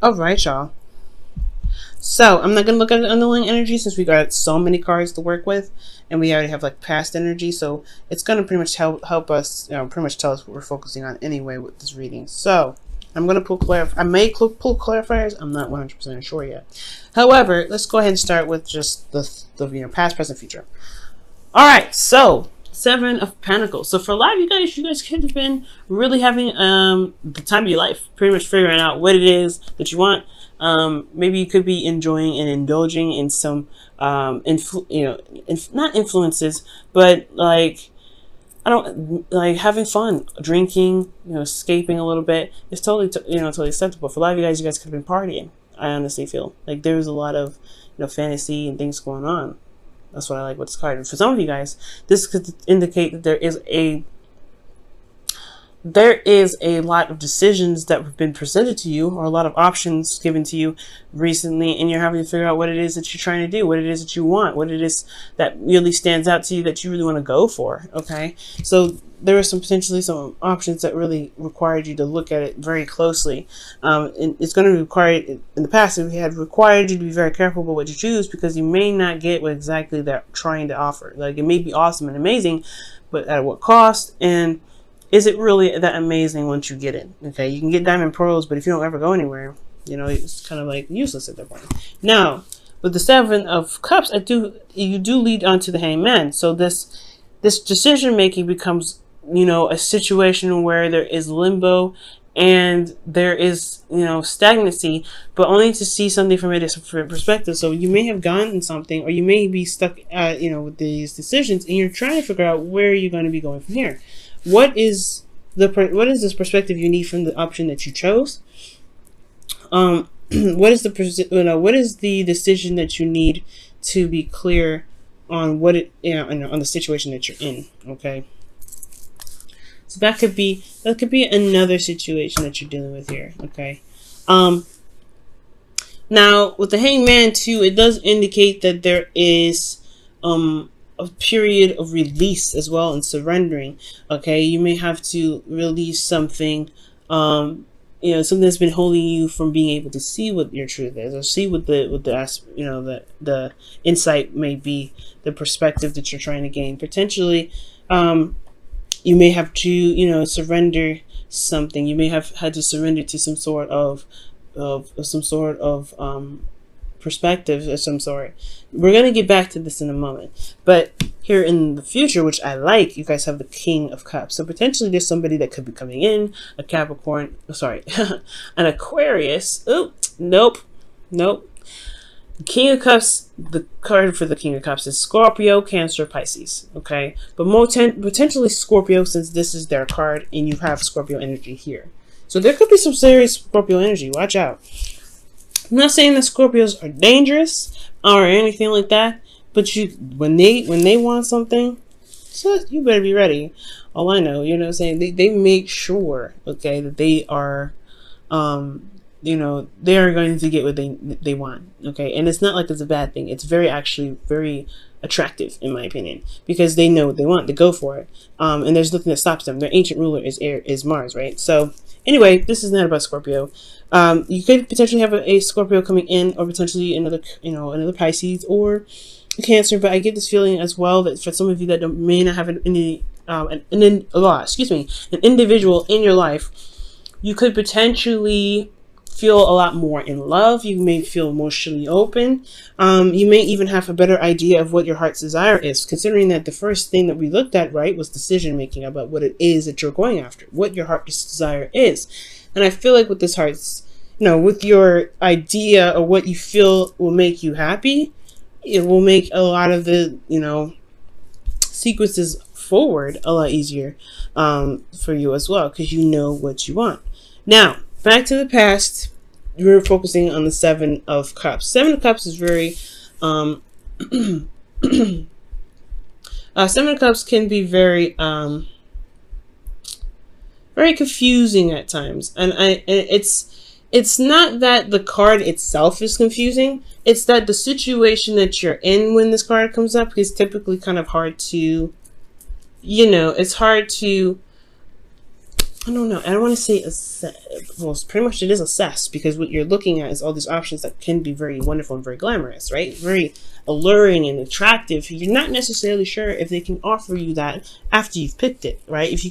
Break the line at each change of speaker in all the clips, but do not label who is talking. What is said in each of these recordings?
All right, y'all. So I'm not gonna look at the underlying energy since we got so many cards to work with, and we already have like past energy. So it's gonna pretty much help us, pretty much tell us what we're focusing on anyway with this reading. So I'm gonna pull I may pull clarifiers. I'm not 100% sure yet. However, let's go ahead and start with just the past, present, future. All right, so Seven of Pentacles. So for a lot of you guys could have been really having the time of your life, pretty much figuring out what it is that you want. Maybe you could be enjoying and indulging in some not influences, but like having fun, drinking, escaping a little bit. It's totally totally acceptable. For a lot of you guys could have been partying. I honestly feel like there's a lot of fantasy and things going on. That's what I like with this card. And for some of you guys, this could indicate that there is a lot of decisions that have been presented to you, or a lot of options given to you recently, and you're having to figure out what it is that you're trying to do, what it is that you want, what it is that really stands out to you that you really want to go for. Okay, so there are potentially some options that really required you to look at it very closely. And it's going to require, in the past, it had required you to be very careful about what you choose, because you may not get what exactly they're trying to offer. Like, it may be awesome and amazing, but at what cost? And is it really that amazing once you get it? Okay, you can get diamond pearls, but if you don't ever go anywhere, it's kind of like useless at that point. Now, with the Seven of Cups, you do lead on to the Hangman. So this decision making becomes a situation where there is limbo and there is stagnancy, but only to see something from a different perspective. So you may have gotten something, or you may be stuck with these decisions, and you're trying to figure out where you're going to be going from here. What is this perspective you need from the option that you chose? What is the decision that you need to be clear on what on the situation that you're in? Okay, so that could be another situation that you're dealing with here. Okay, now with the Hangman too, it does indicate that there is a period of release as well, and surrendering. Okay, you may have to release something, something that's been holding you from being able to see what your truth is, or see what the insight may be, the perspective that you're trying to gain. Potentially, you may have to surrender something. You may have had to surrender to some sort of perspective of some sort. We're going to get back to this in a moment, but here in the future, which I like, you guys have the King of Cups. So potentially there's somebody that could be coming in, a Capricorn, an Aquarius. Oh, nope. King of Cups, the card for the King of Cups is Scorpio, Cancer, Pisces. Okay, but potentially Scorpio, since this is their card and you have Scorpio energy here. So there could be some serious Scorpio energy. Watch out. I'm not saying that Scorpios are dangerous or anything like that, but when they want something, so you better be ready. All I know, what I'm saying, they make sure, okay, that they are, they are going to get what they want, okay, and it's not like it's a bad thing. It's actually very attractive, in my opinion, because they know what they want, they go for it, and there's nothing that stops them. Their ancient ruler is Mars, right? So anyway, this is not about Scorpio. You could potentially have a Scorpio coming in, or potentially another Pisces or a Cancer. But I get this feeling as well that for some of you that may not have an individual in your life, you could potentially feel a lot more in love. You may feel emotionally open. You may even have a better idea of what your heart's desire is, considering that the first thing that we looked at, right, was decision making about what it is that you're going after, what your heart's desire is. And I feel like with this heart's, with your idea of what you feel will make you happy, it will make a lot of the, sequences forward a lot easier for you as well, because you know what you want. Now, back to the past, we're focusing on the Seven of Cups. Seven of Cups is very, Seven of Cups can be very, very confusing at times, and it's not that the card itself is confusing. It's that the situation that you're in when this card comes up is typically kind of hard to, it's hard to I don't know. I don't want to say well, pretty much it is assessed, because what you're looking at is all these options that can be very wonderful and very glamorous, right? Very alluring and attractive. You're not necessarily sure if they can offer you that after you've picked it, right? If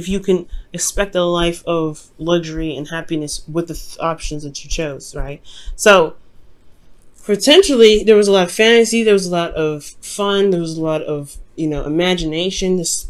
you can expect a life of luxury and happiness with the options that you chose, right? So potentially there was a lot of fantasy, there was a lot of fun, there was a lot of, imagination, this,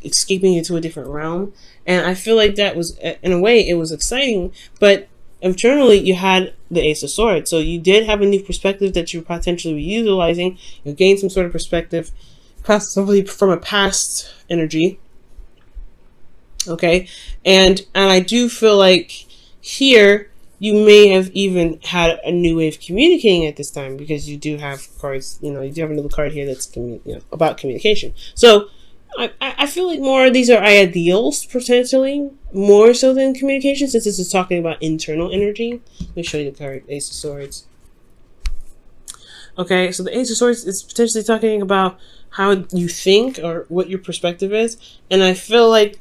escaping into a different realm. And I feel like that was, in a way, it was exciting, but internally you had the Ace of Swords. So you did have a new perspective that you potentially were utilizing. You gained some sort of perspective, possibly from a past energy. Okay. And I do feel like here you may have even had a new way of communicating at this time, because you do have cards, you do have another card here that's about communication. So I feel like more of these are ideals, potentially, more so than communication, since this is talking about internal energy. Let me show you the card, Ace of Swords. Okay, so the Ace of Swords is potentially talking about how you think or what your perspective is. And I feel like,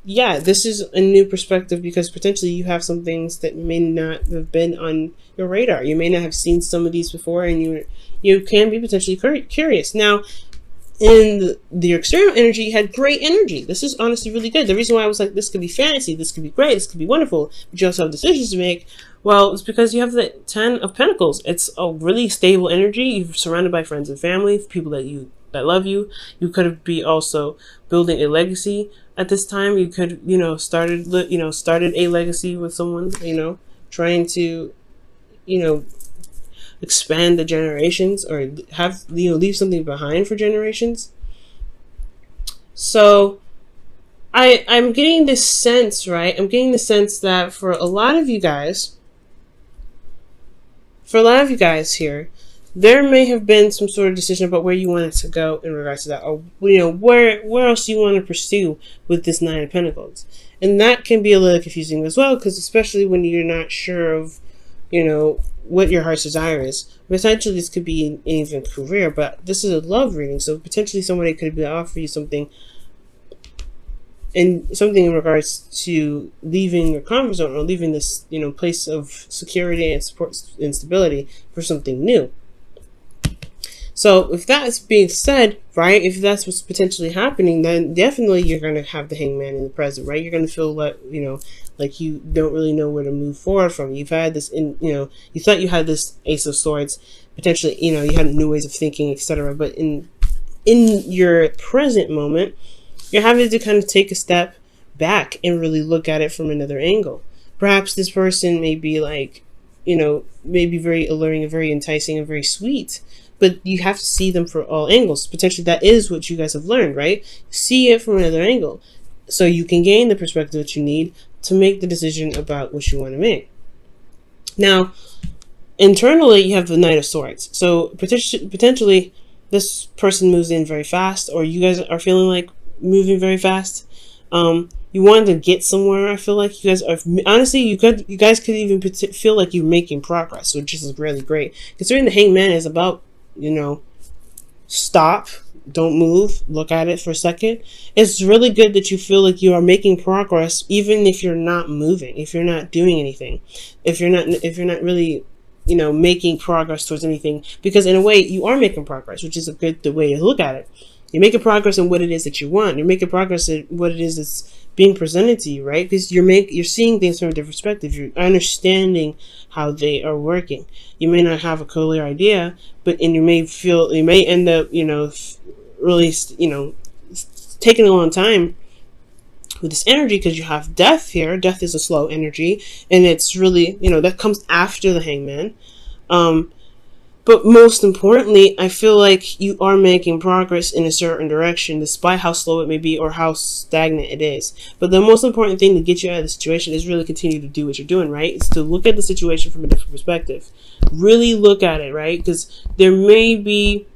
yeah, this is a new perspective, because potentially you have some things that may not have been on your radar. You may not have seen some of these before, and you can be potentially curious. Now, in the external energy, you had great energy. This is honestly really good. The reason why I was like, this could be fantasy, this could be great, this could be wonderful, but you also have decisions to make. Well, it's because you have the 10 of Pentacles. It's a really stable energy. You're surrounded by friends and family, people that love you. You could be also building a legacy at this time. You could, started a legacy with someone, trying to, expand the generations, or have, leave something behind for generations. So I'm getting this sense, right? I'm getting the sense that for a lot of you guys here, there may have been some sort of decision about where you wanted to go in regards to that, or where else you want to pursue with this Nine of Pentacles. And that can be a little confusing as well, because especially when you're not sure of, what your heart's desire is. Potentially this could be even career, but this is a love reading, so potentially somebody could be offering you something in regards to leaving your comfort zone, or leaving this, place of security and support and stability for something new. So if that's being said, right, if that's what's potentially happening, then definitely you're going to have the Hangman in the present, right? You're going to feel like, like you don't really know where to move forward from. You've had this, you thought you had this Ace of Swords, potentially, you had new ways of thinking, etc. But in your present moment, you're having to kind of take a step back and really look at it from another angle. Perhaps this person may be like, maybe very alluring and very enticing and very sweet, but you have to see them for all angles. Potentially that is what you guys have learned, right? See it from another angle, so you can gain the perspective that you need to make the decision about what you want to make. Now, internally, you have the Knight of Swords. So potentially this person moves in very fast, or you guys are feeling like moving very fast. You wanted to get somewhere. I feel like you guys are, honestly, you guys could even feel like you're making progress, which is really great. Considering the Hangman is about, stop, don't move, look at it for a second. It's really good that you feel like you are making progress, even if you're not moving, if you're not doing anything, if you're not really, making progress towards anything, because in a way you are making progress, which is a good way to look at it. You're making progress in what it is that you want. You're making progress in what it is that's being presented to you, right? Because you're seeing things from a different perspective. You're understanding how they are working. You may not have a clear idea, you may end up, really, taking a long time with this energy, because you have death here. Death is a slow energy, and it's really, that comes after the Hangman. But most importantly, I feel like you are making progress in a certain direction, despite how slow it may be or how stagnant it is. But the most important thing to get you out of the situation is really continue to do what you're doing, right? It's to look at the situation from a different perspective. Really look at it, right? Because there may be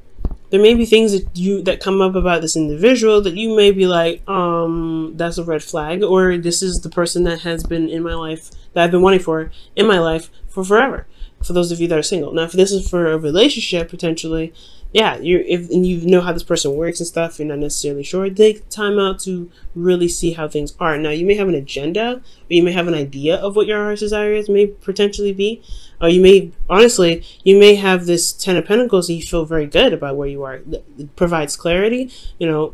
things that come up about this individual that you may be like, that's a red flag, or this is the person that has been in my life that I've been wanting for in my life for forever. For those of you that are single. Now, if this is for a relationship, potentially, yeah, and you know how this person works and stuff, you're not necessarily sure, take time out to really see how things are. Now, you may have an agenda, or you may have an idea of what your heart's desires may potentially be, or you may, honestly, you may have this 10 of Pentacles and you feel very good about where you are. It provides clarity, you're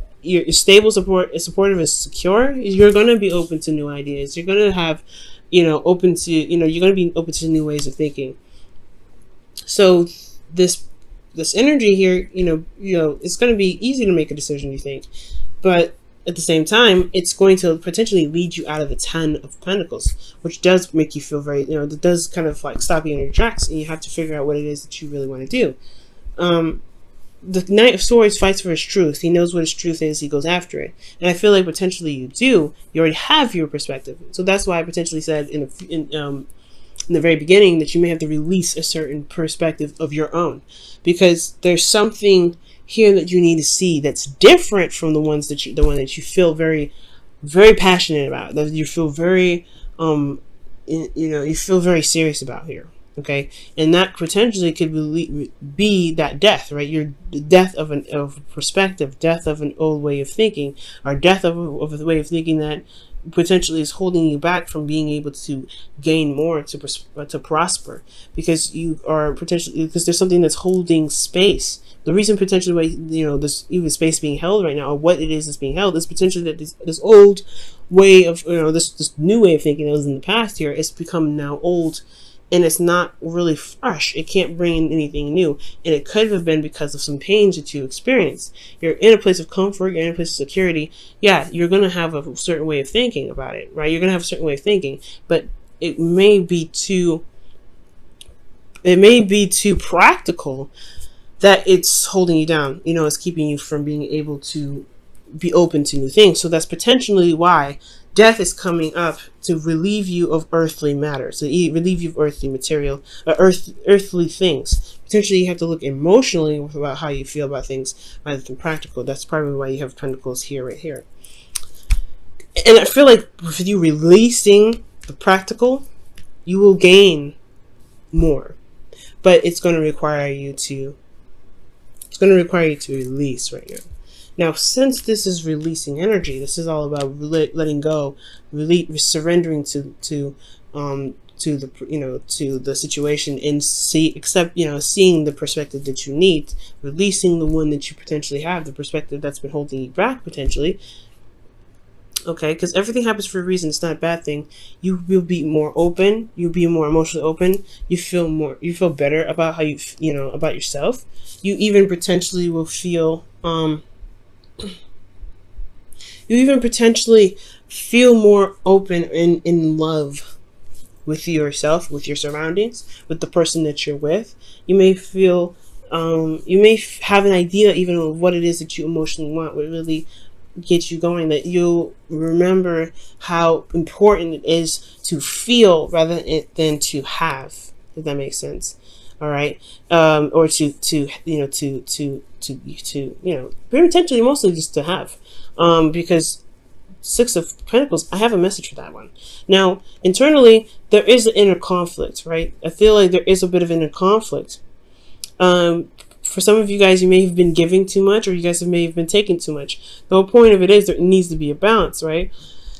stable, supportive, and secure. You're going to be open to new ideas. You're going to have, open to, you're going to be open to new ways of thinking. So this energy here, it's going to be easy to make a decision, you think, but at the same time, it's going to potentially lead you out of the 10 of Pentacles, which does make you feel very, that does kind of like stop you in your tracks, and you have to figure out what it is that you really want to do. The Knight of Swords fights for his truth. He knows what his truth is. He goes after it. And I feel like potentially you do. You already have your perspective. So that's why I potentially said in the very beginning that you may have to release a certain perspective of your own, because there's something here that you need to see that's different from the one that you feel very, very passionate about, that you feel very, you feel very serious about here. Okay, and that potentially could be that death, right? Your death of a perspective, death of an old way of thinking, or death of a way of thinking that potentially is holding you back from being able to gain more, to prosper, because you are potentially, because there's something that's holding space. The reason potentially why there's even space being held right now, or what it is that's being held, is potentially that this old way of this new way of thinking that was in the past here, it's become now old. And it's not really fresh. It can't bring in anything new. And it could have been because of some pains that you experienced. You're in a place of comfort, you're in a place of security. Yeah, you're going to have a certain way of thinking about it, right? You're going to have a certain way of thinking. But it may be too practical that it's holding you down. It's keeping you from being able to be open to new things. So that's potentially why death is coming up, to relieve you of earthly matter, to relieve you of earthly material, earthly things. Potentially you have to look emotionally about how you feel about things rather than practical. That's probably why you have Pentacles here, right here. And I feel like with you releasing the practical, you will gain more. But it's going to require you to release right now. Now, since this is releasing energy, this is all about letting go, surrendering to the situation, and seeing the perspective that you need, releasing the one that you potentially have, the perspective that's been holding you back potentially. Okay, because everything happens for a reason. It's not a bad thing. You will be more open. You'll be more emotionally open. You feel better about how about yourself. You even potentially will feel you even potentially feel more open and in love with yourself, with your surroundings, with the person that you're with. You may feel, you may have an idea even of what it is that you emotionally want, what really gets you going, that you'll remember how important it is to feel rather than to have, if that makes sense. All right. Or potentially mostly just to have, because Six of Pentacles, I have a message for that one. Now, internally, there is an inner conflict, right? I feel like there is a bit of inner conflict. For some of you guys, you may have been giving too much, or you guys may have been taking too much. The whole point of it is there needs to be a balance, right?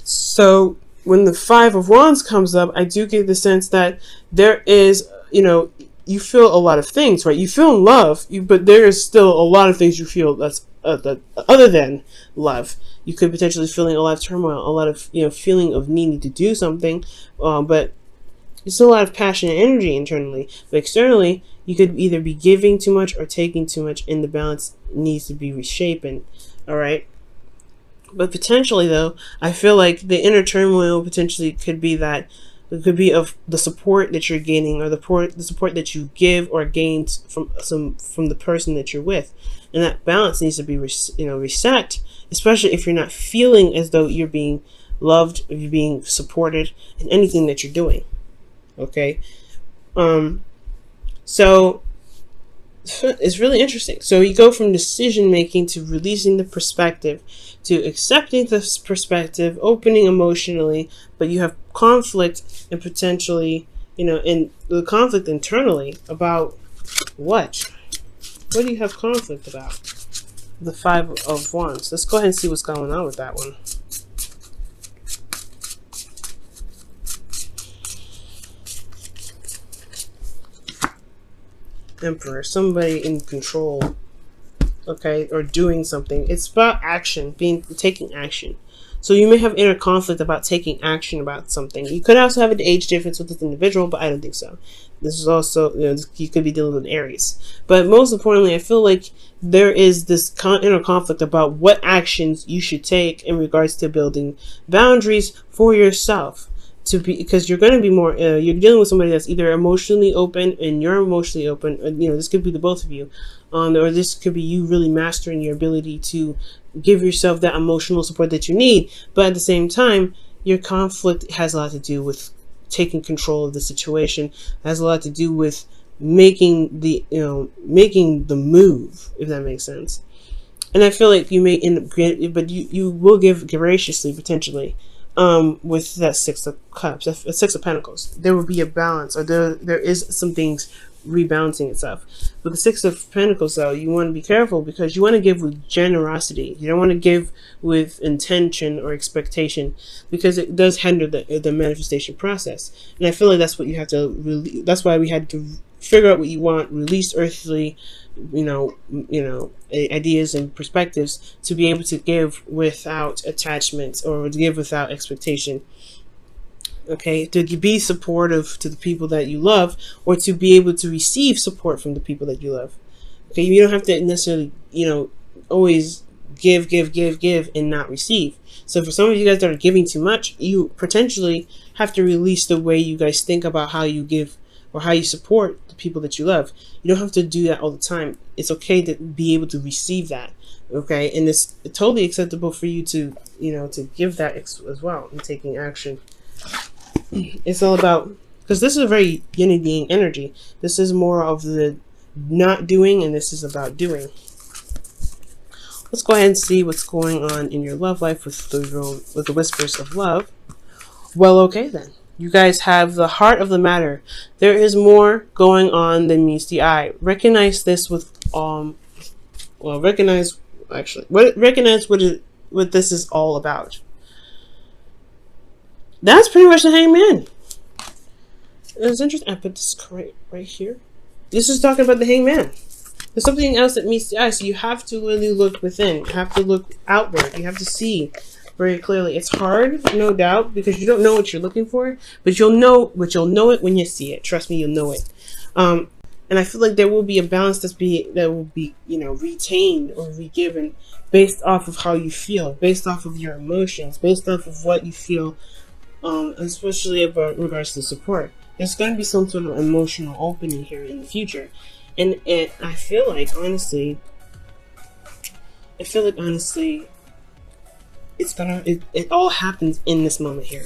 So when the Five of Wands comes up, I do get the sense that there is, you feel a lot of things, right? You feel love, but there is still a lot of things you feel that's other than love. You could potentially feeling a lot of turmoil, a lot of feeling of needing to do something, but there's still a lot of passion and energy internally. But externally, you could either be giving too much or taking too much, and the balance needs to be reshapen. All right. But potentially, though, I feel like the inner turmoil potentially could be that. It could be of the support that you're gaining, or the support that you give or gain from the person that you're with, and that balance needs to be reset. Especially if you're not feeling as though you're being loved, or you're being supported in anything that you're doing. Okay, so It's really interesting. So you go from decision making to releasing the perspective to accepting this perspective, opening emotionally, but you have conflict and potentially, in the conflict internally about what? What do you have conflict about? The Five of Wands. Let's go ahead and see what's going on with that one. Emperor, somebody in control, okay, or doing something. It's about action, taking action. So you may have inner conflict about taking action about something. You could also have an age difference with this individual, but I don't think so. This is also, you could be dealing with Aries. But most importantly, I feel like there is this inner conflict about what actions you should take in regards to building boundaries for yourself. Because you're going to be more, you're dealing with somebody that's either emotionally open and you're emotionally open. This could be the both of you, or this could be you really mastering your ability to give yourself that emotional support that you need. But at the same time, your conflict has a lot to do with taking control of the situation. It has a lot to do with making the move, if that makes sense. And I feel like you may end up, but you will give graciously potentially. With that Six of Cups, Six of Pentacles, there will be a balance, or there is some things rebalancing itself. With the Six of Pentacles, though, you want to be careful because you want to give with generosity. You don't want to give with intention or expectation because it does hinder the manifestation process. And I feel like that's what you have to that's why we had to figure out what you want, release earthly ideas and perspectives to be able to give without attachment or to give without expectation. Okay, to be supportive to the people that you love, or to be able to receive support from the people that you love. Okay, you don't have to necessarily, always give and not receive. So for some of you guys that are giving too much, you potentially have to release the way you guys think about how you give or how you support the people that you love. You don't have to do that all the time. It's okay to be able to receive that. Okay, and it's totally acceptable for you to, to give that as well and taking action. It's all about, because this is a very yin and yang energy. This is more of the not doing, and this is about doing. Let's go ahead and see what's going on in your love life with the whispers of love. Well, okay then. You guys have the heart of the matter. There is more going on than meets the eye. Recognize this with recognize what this is all about. That's pretty much the Hangman. It's interesting. I put this right here. This is talking about the Hangman. There's something else that meets the eye, so you have to really look within. You have to look outward. You have to see very clearly. It's hard, no doubt, because you don't know what you're looking for, but you'll know it when you see it. Trust me, you'll know it. And I feel like there will be a balance that will be retained or re-given based off of how you feel, based off of your emotions, based off of what you feel, especially about regards to support. There's going to be some sort of emotional opening here in the future, and I feel like honestly, it all happens in this moment here.